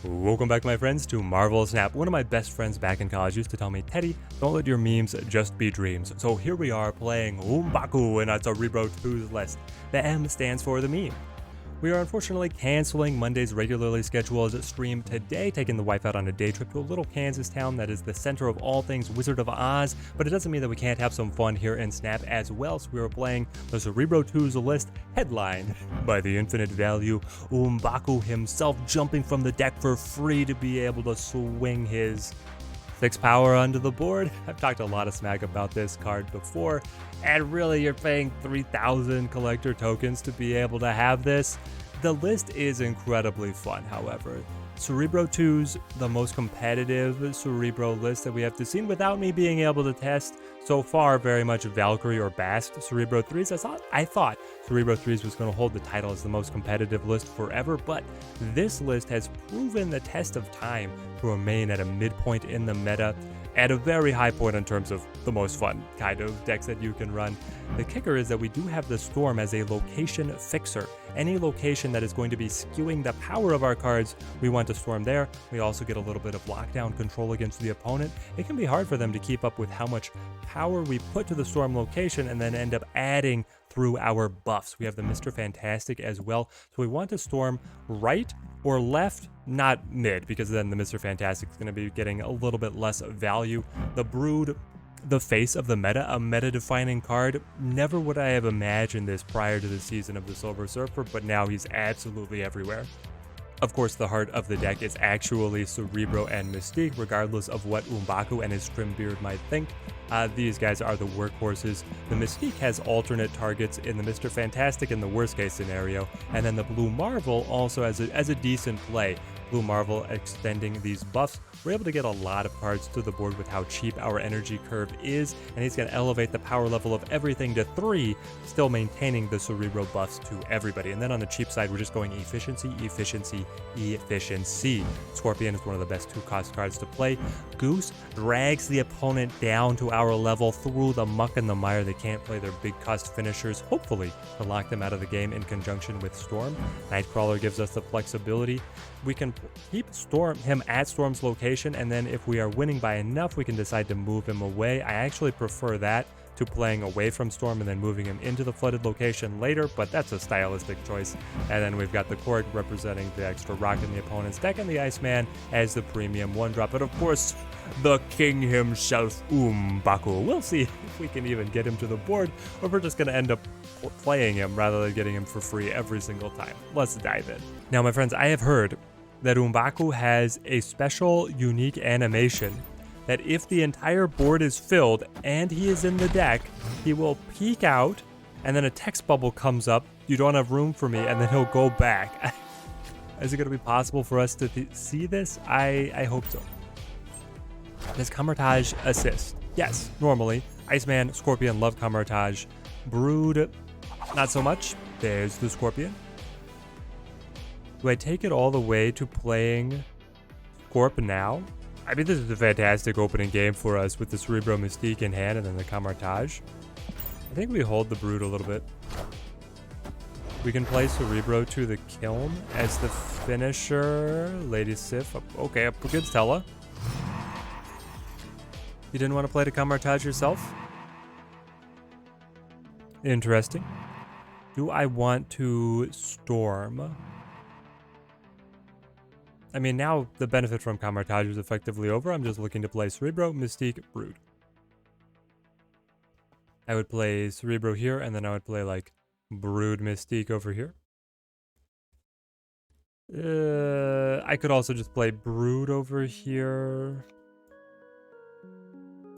Welcome back, my friends, to Marvel Snap. One of my best friends back in college used to tell me, Teddy, don't let your memes just be dreams. So here we are playing M'Baku in our Cerebro 2's list. The M stands for the meme. We are unfortunately canceling Monday's regularly scheduled stream today, taking the wife out on a day trip to a little Kansas town that is the center of all things Wizard of Oz, but it doesn't mean that we can't have some fun here in Snap as well, so we are playing the Cerebro 2's list headline by the infinite value M'Baku himself jumping from the deck for free to be able to swing his 6 power onto the board. I've talked a lot of smack about this card before, and really you're paying 3,000 collector tokens to be able to have this. The list is incredibly fun, however. Cerebro 2's the most competitive Cerebro list that we have seen without me being able to test so far very much Valkyrie or Bast. Cerebro 3's, I thought Cerebro 3's was going to hold the title as the most competitive list forever, but this list has proven the test of time to remain at a midpoint in the meta, at a very high point in terms of the most fun kind of decks that you can run. The kicker is that we do have the Storm as a location fixer. Any location that is going to be skewing the power of our cards, we want to Storm there. We also get a little bit of lockdown control against the opponent. It can be hard for them to keep up with how much power we put to the Storm location and then end up adding through our buffs. We have the Mr. Fantastic as well, so we want to Storm right or left, not mid, because then the Mr. Fantastic is going to be getting a little bit less value. The Brood, the face of the meta, a meta-defining card. Never would I have imagined this prior to the season of the Silver Surfer, but now he's absolutely everywhere. Of course, the heart of the deck is actually Cerebro and Mystique, regardless of what M'Baku and his trim beard might think. These guys are the workhorses. The Mystique has alternate targets in the Mr. Fantastic in the worst case scenario, and then the Blue Marvel also as a decent play. Blue Marvel extending these buffs. We're able to get a lot of cards to the board with how cheap our energy curve is, and he's going to elevate the power level of everything to 3, still maintaining the Cerebro buffs to everybody. And then on the cheap side, we're just going efficiency, efficiency, efficiency. Scorpion is one of the best 2-cost cards to play. Goose drags the opponent down to our level through the muck and the mire. They can't play their big cost finishers, hopefully, to lock them out of the game in conjunction with Storm. Nightcrawler gives us the flexibility. We can keep him at Storm's location, and then if we are winning by enough, we can decide to move him away. I actually prefer that to playing away from Storm and then moving him into the flooded location later, but that's a stylistic choice. And then we've got the Korg representing the extra rock in the opponent's deck, and the Iceman as the premium 1-drop. But of course, the king himself, M'Baku. We'll see if we can even get him to the board, or if we're just going to end up playing him rather than getting him for free every single time. Let's dive in. Now, my friends, I have heard that M'Baku has a special, unique animation that if the entire board is filled and he is in the deck, he will peek out and then a text bubble comes up, you don't have room for me, and then he'll go back. Is it going to be possible for us to see this? I hope so. Does Camouflage assist? Yes, normally. Iceman, Scorpion love Camouflage. Brood, not so much. There's the Scorpion. Do I take it all the way to playing Scorp now? I mean, this is a fantastic opening game for us with the Cerebro Mystique in hand and then the Camouflage. I think we hold the Brood a little bit. We can play Cerebro to the Kiln as the finisher. Lady Sif. Okay, up against Hela. You didn't want to play the Camouflage yourself? Interesting. Do I want to Storm? I mean, now the benefit from Camouflage is effectively over. I'm just looking to play Cerebro, Mystique, Brood. I would play Cerebro here, and then I would play, like, Brood, Mystique over here. I could also just play Brood over here.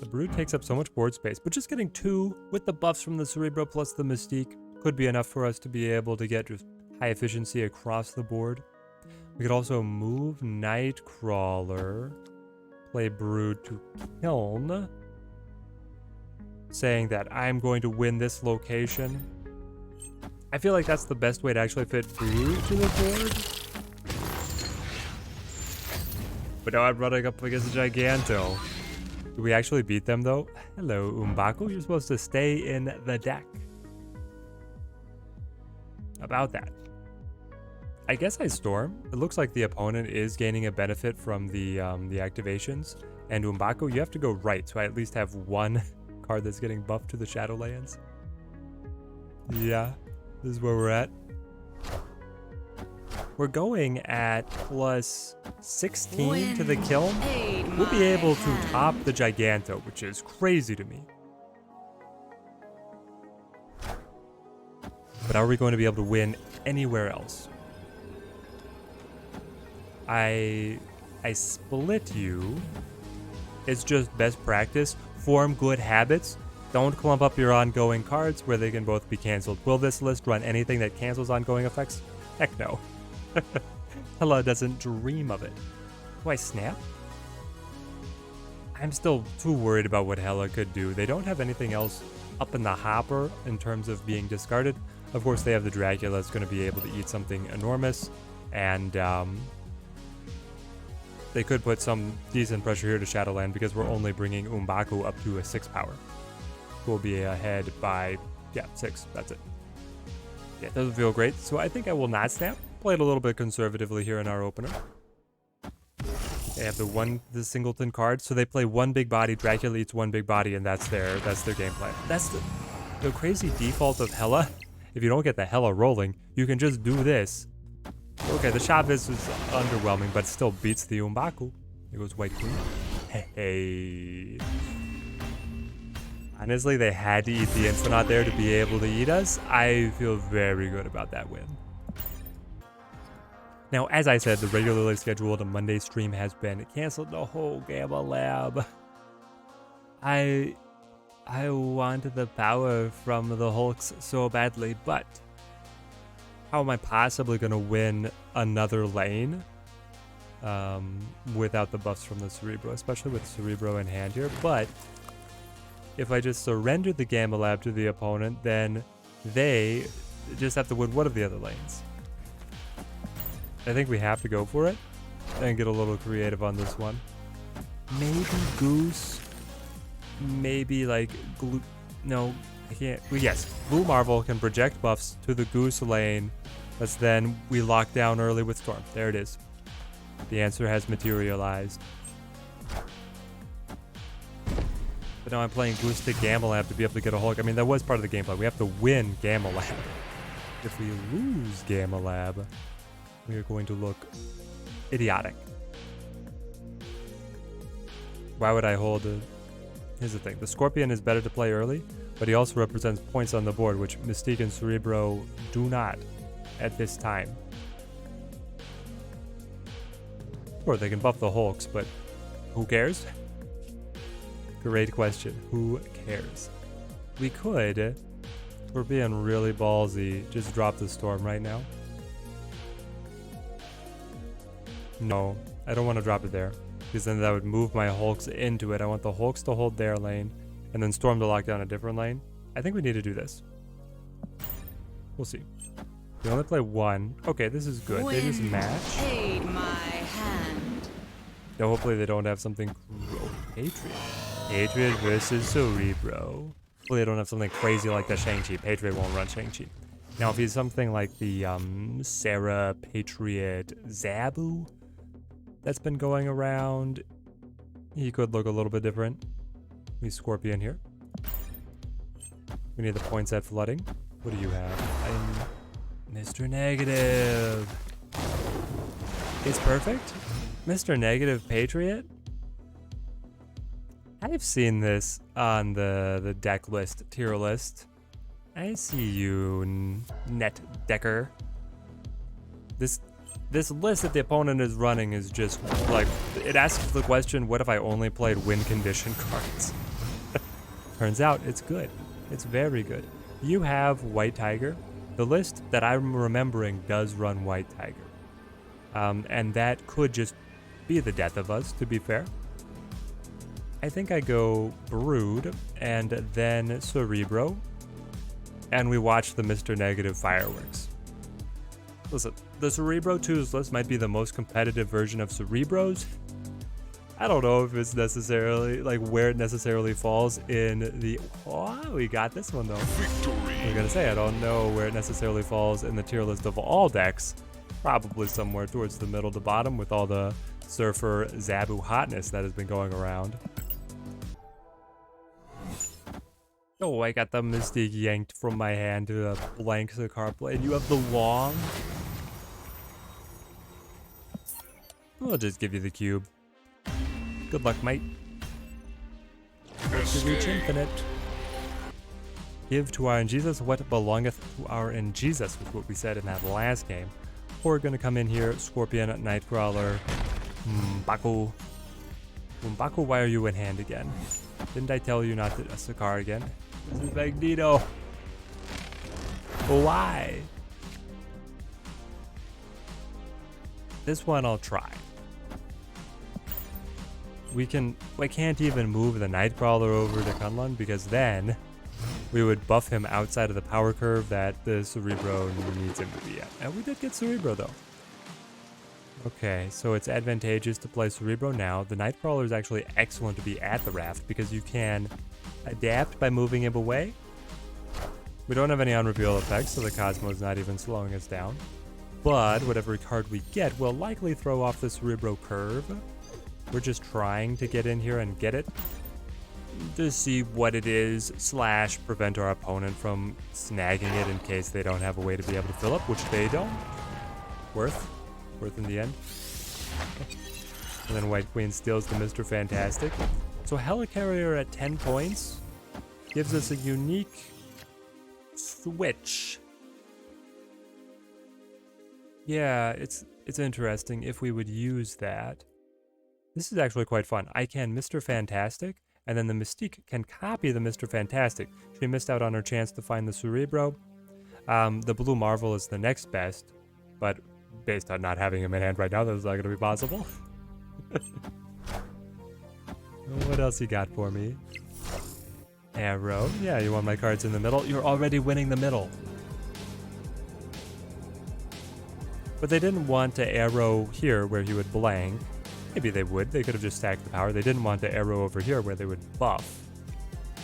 The Brood takes up so much board space, but just getting 2 with the buffs from the Cerebro plus the Mystique could be enough for us to be able to get just high efficiency across the board. We could also move Nightcrawler, play Brood to Kiln, saying that I'm going to win this location. I feel like that's the best way to actually fit Brood to the board. But now I'm running up against a Giganto. Do we actually beat them though? Hello, M'Baku. You're supposed to stay in the deck. About that. I guess I Storm. It looks like the opponent is gaining a benefit from the activations. And M'Baku, you have to go right, so I at least have one card that's getting buffed to the Shadowlands. Yeah, this is where we're at. We're going at plus 16 to the kill. We'll be able to top the Giganto, which is crazy to me. But are we going to be able to win anywhere else? I split you. It's just best practice. Form good habits. Don't clump up your ongoing cards where they can both be canceled. Will this list run anything that cancels ongoing effects? Heck no. Hela doesn't dream of it. Do I snap? I'm still too worried about what Hela could do. They don't have anything else up in the hopper in terms of being discarded. Of course, they have the Dracula that's going to be able to eat something enormous. And they could put some decent pressure here to Shadowland because we're only bringing M'Baku up to a 6 power. We'll be ahead by, 6. That's it. Yeah, it doesn't feel great. So I think I will not snap. Played a little bit conservatively here in our opener. They have the singleton card, so they play one big body, Dracula eats one big body, and that's their game plan. That's the crazy default of Hela. If you don't get the Hela rolling, you can just do this. Okay, the Chavez is underwhelming, but still beats the M'Baku. There goes White Queen. Hey. Honestly, they had to eat the Infinite there to be able to eat us. I feel very good about that win. Now, as I said, the regularly scheduled Monday stream has been canceled. The whole Gamma Lab. I want the power from the Hulks so badly, but how am I possibly going to win another lane without the buffs from the Cerebro, especially with Cerebro in hand here? But if I just surrender the Gamma Lab to the opponent, then they just have to win one of the other lanes. I think we have to go for it and get a little creative on this one. Maybe Goose. Maybe like glue. No, I can't. Well, yes, Blue Marvel can project buffs to the Goose lane. But then we lock down early with Storm. There it is. The answer has materialized. But now I'm playing Goose to Gamma Lab to be able to get a Hulk. I mean, that was part of the gameplay. We have to win Gamma Lab. If we lose Gamma Lab, we are going to look idiotic. Why would I hold a... Here's the thing. The Scorpion is better to play early, but he also represents points on the board, which Mystique and Cerebro do not at this time. Or they can buff the Hulks, but who cares? Great question. Who cares? We could, if we're being really ballsy, just drop the Storm right now. No, I don't want to drop it there, because then that would move my Hulks into it. I want the Hulks to hold their lane, and then Storm to lock down a different lane. I think we need to do this. We'll see. We only play one. Okay, this is good. They just match. Aid my hand. Now, hopefully they don't have something... Oh, Patriot. Patriot versus Cerebro. Hopefully they don't have something crazy like the Shang-Chi. Patriot won't run Shang-Chi. Now, if he's something like the Sarah Patriot Zabu that's been going around, he could look a little bit different. We Scorpion here. We need the points at flooding. What do you have? I'm Mr. Negative. It's perfect. Mr. Negative Patriot. I've seen this on the deck list, tier list. I see you, Net Decker. This list that the opponent is running is just like, it asks the question, what if I only played win condition cards? Turns out it's good. It's very good. You have White Tiger. The list that I'm remembering does run White Tiger. And that could just be the death of us, to be fair. I think I go Brood and then Cerebro. And we watch the Mr. Negative fireworks. Listen, the Cerebro 2's list might be the most competitive version of Cerebro's. I don't know if it's necessarily, like, where it necessarily falls in the... Oh, we got this one, though. Victory! I was gonna say, I don't know where it necessarily falls in the tier list of all decks. Probably somewhere towards the middle to bottom with all the Surfer Zabu hotness that has been going around. Oh, I got the Mystique yanked from my hand to the blank Sakar blade. You have the long. I'll just give you the cube. Good luck, mate. To reach infinite. Give to our in Jesus what belongeth to our in Jesus, was what we said in that last game. We're gonna come in here, Scorpion, Nightcrawler, M'Baku. M'Baku, why are you in hand again? Didn't I tell you not to Sakar again? This is Magneto. Why? This one I'll try. We can't even move the Nightcrawler over to Kunlun because then we would buff him outside of the power curve that the Cerebro needs him to be at. And we did get Cerebro though. Okay, so it's advantageous to play Cerebro now. The Nightcrawler is actually excellent to be at the raft because you can adapt by moving him away. We don't have any unreveal effects, so the Cosmo's not even slowing us down. But whatever card we get will likely throw off the Cerebro curve. We're just trying to get in here and get it to see what it is, / prevent our opponent from snagging it in case they don't have a way to be able to fill up, which they don't. Worth in the end. And then White Queen steals the Mr. Fantastic. So Helicarrier at 10 points gives us a unique switch. Yeah, it's interesting if we would use that. This is actually quite fun. I can Mr. Fantastic, and then the Mystique can copy the Mr. Fantastic. She missed out on her chance to find the Cerebro. The Blue Marvel is the next best, but based on not having him in hand right now, that's not going to be possible. What else you got for me? Arrow. Yeah, you want my cards in the middle? You're already winning the middle. But they didn't want to arrow here where he would blank. Maybe they would. They could have just stacked the power. They didn't want to arrow over here where they would buff.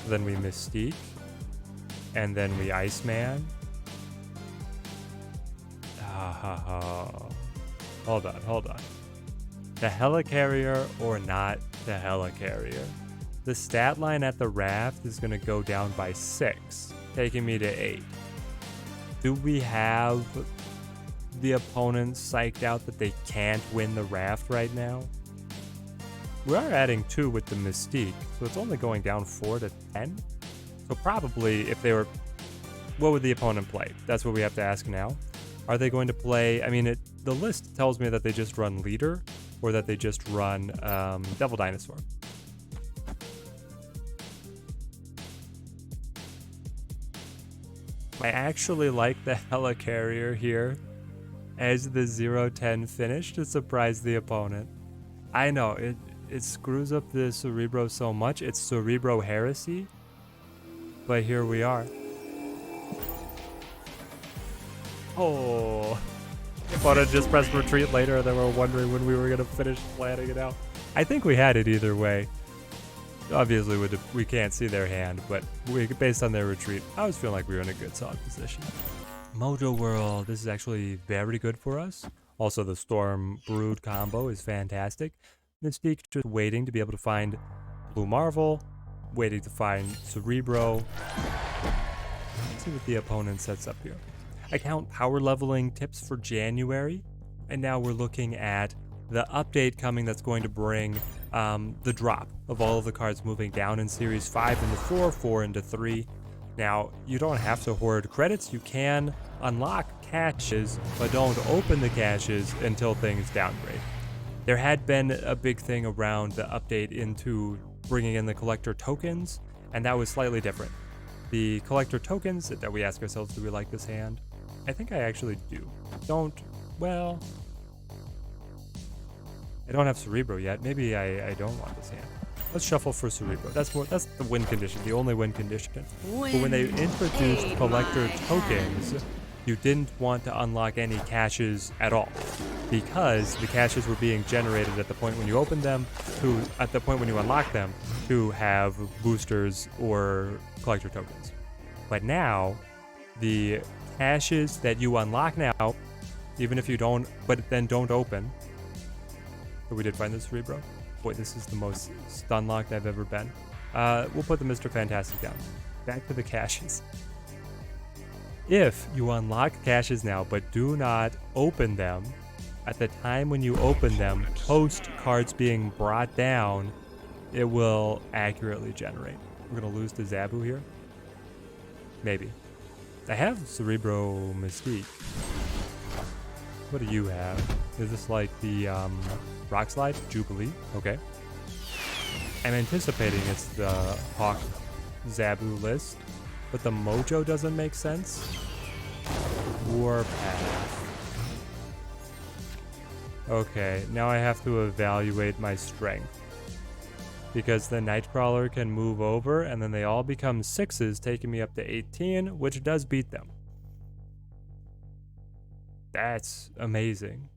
Then we Mystique. And then we Iceman. Hold on. The Helicarrier or not the Helicarrier? The stat line at the raft is going to go down by 6, taking me to 8. Do we have the opponent psyched out that they can't win the raft right now? We are adding 2 with the Mystique, so it's only going down 4 to 10. So probably if they were... What would the opponent play? That's what we have to ask now. Are they going to play... I mean, the list tells me that they just run Leader, or that they just run Devil Dinosaur. I actually like the Helicarrier here as the 0-10 finish to surprise the opponent. I know, it screws up the Cerebro so much. It's Cerebro heresy. But here we are. Oh. Opponent just pressed retreat later and then we're wondering when we were going to finish planning it out. I think we had it either way. Obviously, we can't see their hand, but based on their retreat, I was feeling like we were in a good, solid position. Mojo World, this is actually very good for us. Also, the Storm Brood combo is fantastic. Mystique just waiting to be able to find Blue Marvel, waiting to find Cerebro. Let's see what the opponent sets up here. Account power leveling tips for January, and now we're looking at the update coming that's going to bring the drop of all of the cards moving down in Series 5 into 4, 4 into 3. Now, you don't have to hoard credits. You can unlock caches, but don't open the caches until things downgrade. There had been a big thing around the update into bringing in the collector tokens, and that was slightly different. The collector tokens that we ask ourselves, do we like this hand? I think I actually do. Well, I don't have Cerebro yet. Maybe I don't want this hand. Let's shuffle for Cerebro. That's the win condition, the only win condition. But when they introduced collector tokens, you didn't want to unlock any caches at all, because the caches were being generated at the point when you opened them, at the point when you unlock them, to have boosters or collector tokens. But now, the caches that you unlock now, even if you don't, but then don't open. But we did find the Cerebro. Boy, this is the most stun locked I've ever been. We'll put the Mr. Fantastic down. Back to the caches. If you unlock caches now, but do not open them, at the time when you open them, post cards being brought down, it will accurately generate. We're gonna lose to Zabu here. Maybe. I have Cerebro Mystique. What do you have? Is this like the Rock Slide? Jubilee? Okay. I'm anticipating it's the Hawk Zabu list, but the Mojo doesn't make sense. Warpath. Okay, now I have to evaluate my strength. Because the Nightcrawler can move over, and then they all become 6s, taking me up to 18, which does beat them. That's amazing.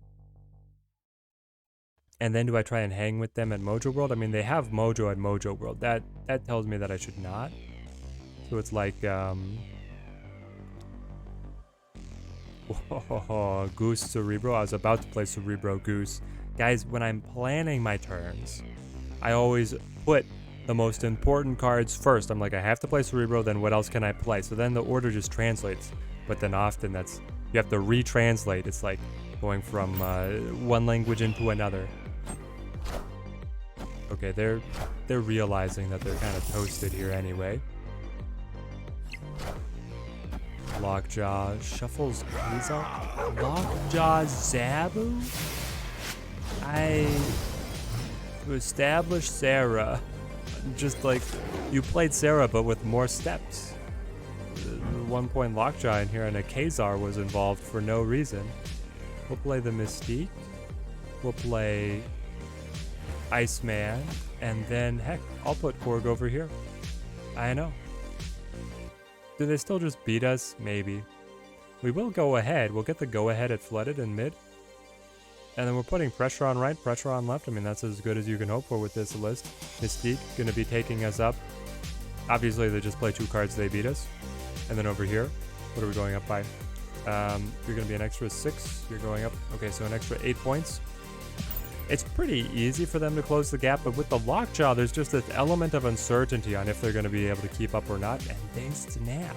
And then do I try and hang with them at Mojo World? I mean, they have Mojo at Mojo World. That tells me that I should not. So it's like, whoa, Goose Cerebro. I was about to play Cerebro Goose. Guys, when I'm planning my turns, I always put the most important cards first. I'm like, I have to play Cerebro, then what else can I play? So then the order just translates. But then often you have to retranslate. It's like going from one language into another. Okay, they're realizing that they're kind of toasted here anyway. Lockjaw shuffles Hazel. Lockjaw Zabu? To establish Sarah. Just like you played Sarah, but with more steps. The 1 point Lockjaw in here and a Kazar was involved for no reason. We'll play the Mystique. We'll play Iceman. And then, heck, I'll put Korg over here. I know. Do they still just beat us? Maybe. We will go ahead. We'll get the go ahead at Flooded and mid. And then we're putting pressure on right, pressure on left. I mean, that's as good as you can hope for with this list. Mystique going to be taking us up. Obviously, they just play 2 cards, they beat us. And then over here, what are we going up by? You're going to be an extra 6. You're going up. Okay, so an extra 8 points. It's pretty easy for them to close the gap, but with the Lockjaw, there's just this element of uncertainty on if they're going to be able to keep up or not, and they snap.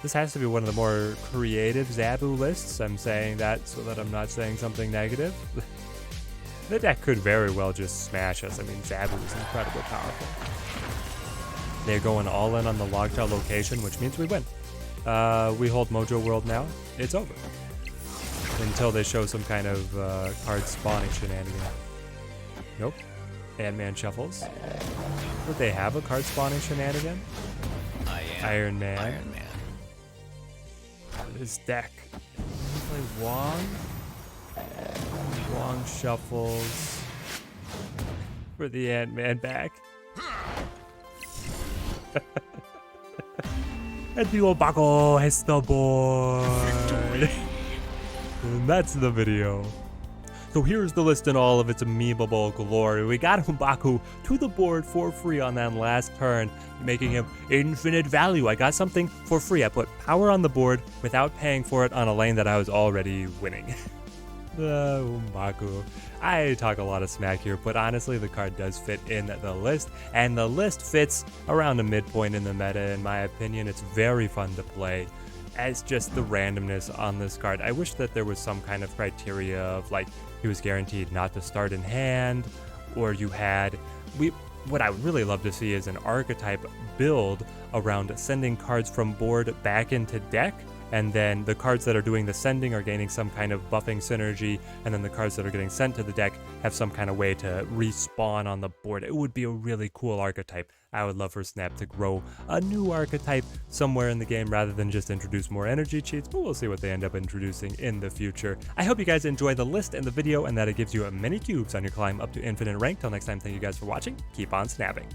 This has to be one of the more creative Zabu lists. I'm saying that so that I'm not saying something negative. The deck could very well just smash us. I mean, Zabu is incredibly powerful. They're going all in on the Lockjaw location, which means we win. We hold Mojo World now. It's over. Until they show some kind of card spawning shenanigan. Nope. Ant-Man shuffles. Would they have a card spawning shenanigan? Iron Man. Iron Man. This deck. Play Wong. Wong shuffles for the Ant-Man back. And the M'Baku has the board. And that's the video. So here's the list in all of its memeable glory. We got M'Baku to the board for free on that last turn, making him infinite value. I got something for free. I put power on the board without paying for it on a lane that I was already winning. M'Baku. I talk a lot of smack here, but honestly, the card does fit in the list, and the list fits around a midpoint in the meta, in my opinion. It's very fun to play. As just the randomness on this card. I wish that there was some kind of criteria of like he was guaranteed not to start in hand, or you had what I would really love to see is an archetype build around sending cards from board back into deck, and then the cards that are doing the sending are gaining some kind of buffing synergy, and then the cards that are getting sent to the deck have some kind of way to respawn on the board. It would be a really cool archetype. I would love for Snap to grow a new archetype somewhere in the game rather than just introduce more energy cheats, but we'll see what they end up introducing in the future. I hope you guys enjoy the list and the video, and that it gives you many cubes on your climb up to infinite rank. Till next time, thank you guys for watching. Keep on snapping.